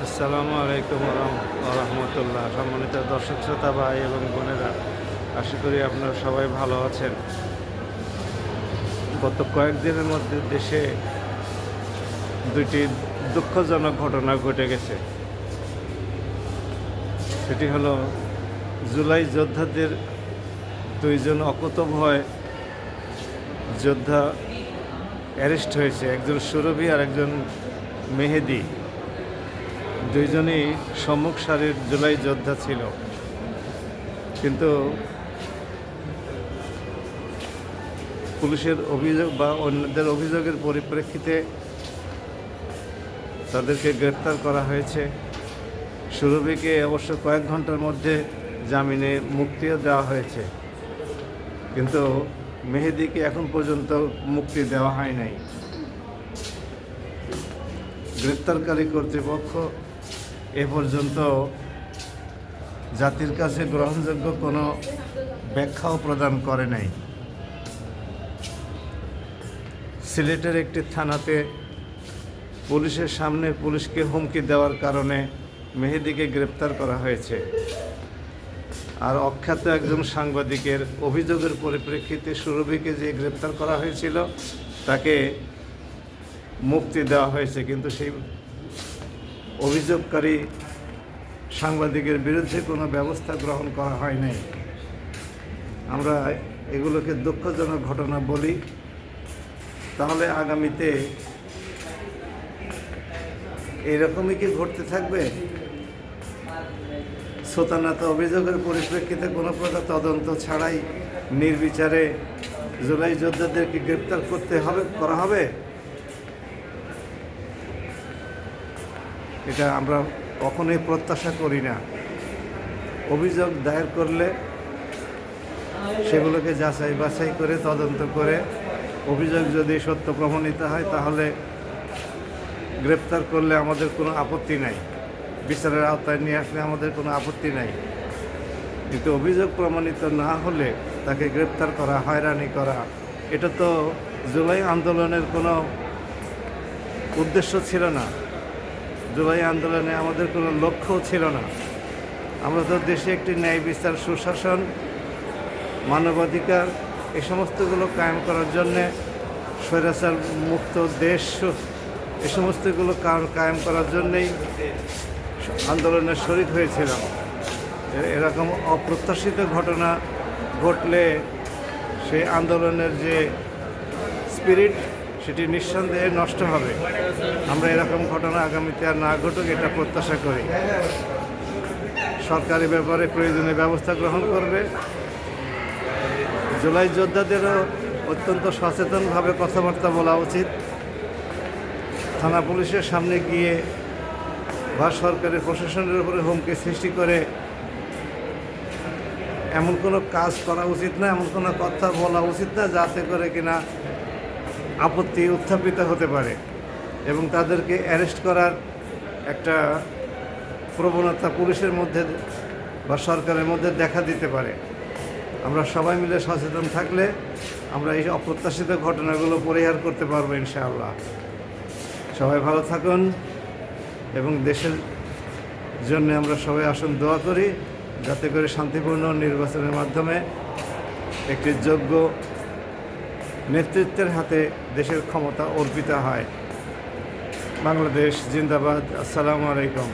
আসসালামু আলাইকুম রহমতুল্লাহ। সম্মানিত দর্শক শ্রোতা ভাই এবং বোনেরা, আশা করি আপনারা সবাই ভালো আছেন। গত কয়েকদিনের মধ্যে দেশে দুইটি দুঃখজনক ঘটনা ঘটে গেছে। সেটি হলো জুলাই যোদ্ধাদের দুইজন অকুতোভয় যোদ্ধা অ্যারেস্ট হয়েছে, একজন সুরভি আর একজন মেহেদি। দুইজনই সম্মুখ সারির জুলাই যোদ্ধা ছিল, কিন্তু পুলিশের অভিযোগ বা অন্যদের অভিযোগের পরিপ্রেক্ষিতে তাদেরকে গ্রেপ্তার করা হয়েছে। সুরভিকে অবশ্য কয়েক ঘন্টার মধ্যে জামিনে মুক্তিও দেওয়া হয়েছে, কিন্তু মেহেদিকে এখন পর্যন্ত মুক্তি দেওয়া হয় নাই। গ্রেপ্তারকারী কর্তৃপক্ষ এ পর্যন্ত জাতির কাছে গ্রহণযোগ্য কোনো ব্যাখ্যাও প্রদান করে নাই। সিলেটের একটি থানাতে পুলিশের সামনে পুলিশকে হুমকি দেওয়ার কারণে মেহেদিকে গ্রেপ্তার করা হয়েছে। আর অখ্যাত একজন সাংবাদিকের অভিযোগের পরিপ্রেক্ষিতে সুরভিকে যে গ্রেপ্তার করা হয়েছিল তাকে মুক্তি দেওয়া হয়েছে, কিন্তু সেই অভিযোগকারী সাংবাদিকের বিরুদ্ধে কোনো ব্যবস্থা গ্রহণ করা হয় নাই। আমরা এগুলোকে দুঃখজনক ঘটনা বলি। তাহলে আগামীতে এরকমই কি ঘটতে থাকবে? সোতানাত অভিযোগের পরিপ্রেক্ষিতে কোনো প্রকার তদন্ত ছাড়াই নির্বিচারে জুলাই যোদ্ধাদেরকে গ্রেপ্তার করা হবে? এটা আমরা কখনোই প্রত্যাশা করি না। অভিযোগ দায়ের করলে সেগুলোকে যাচাই বাছাই করে তদন্ত করে অভিযোগ যদি সত্য প্রমাণিত হয় তাহলে গ্রেপ্তার করলে আমাদের কোনো আপত্তি নাই, বিচারের আওতায় নিয়ে আসলে আমাদের কোনো আপত্তি নাই। কিন্তু অভিযোগ প্রমাণিত না হলে তাকে গ্রেপ্তার করা, হয়রানি করা, এটা তো জুলাই আন্দোলনের কোনো উদ্দেশ্য ছিল না। জুলাই আন্দোলনে আমাদের কোনো লক্ষ্যও ছিল না। আমরা তো দেশে একটি ন্যায় বিচার, সুশাসন, মানবাধিকার এই সমস্তগুলো কায়েম করার জন্যে, স্বৈরাচার মুক্ত দেশ এ সমস্তগুলো কায়েম করার জন্যেই আন্দোলনের শরিক হয়েছিলাম। এরকম অপ্রত্যাশিত ঘটনা ঘটলে সেই আন্দোলনের যে স্পিরিট সেটি নিঃসন্দেহে নষ্ট হবে। আমরা এরকম ঘটনা আগামীতে আর না ঘটুক এটা প্রত্যাশা করি। সরকারি ব্যাপারে প্রয়োজনীয় ব্যবস্থা গ্রহণ করবে। জুলাই যোদ্ধাদেরও অত্যন্ত সচেতনভাবে কথাবার্তা বলা উচিত। থানা পুলিশের সামনে গিয়ে বা সরকারি প্রশাসনের উপরে হুমকি সৃষ্টি করে এমন কোনো কাজ করা উচিত না, এমন কোনো কথা বলা উচিত না যাতে করে কিনা আপত্তি উত্থাপিত হতে পারে এবং তাদেরকে অ্যারেস্ট করার একটা প্রবণতা পুলিশের মধ্যে বা সরকারের মধ্যে দেখা দিতে পারে। আমরা সবাই মিলে সচেতন থাকলে আমরা এই অপ্রত্যাশিত ঘটনাগুলো পরিহার করতে পারবো ইনশাআল্লাহ। সবাই ভালো থাকুন এবং দেশের জন্য আমরা সবাই আসুন দোয়া করি যাতে করে শান্তিপূর্ণ নির্বাচনের মাধ্যমে একটি যোগ্য নেতৃত্বের হাতে দেশের ক্ষমতা অর্পিত হয়। বাংলাদেশ জিন্দাবাদ। আসসালামু আলাইকুম।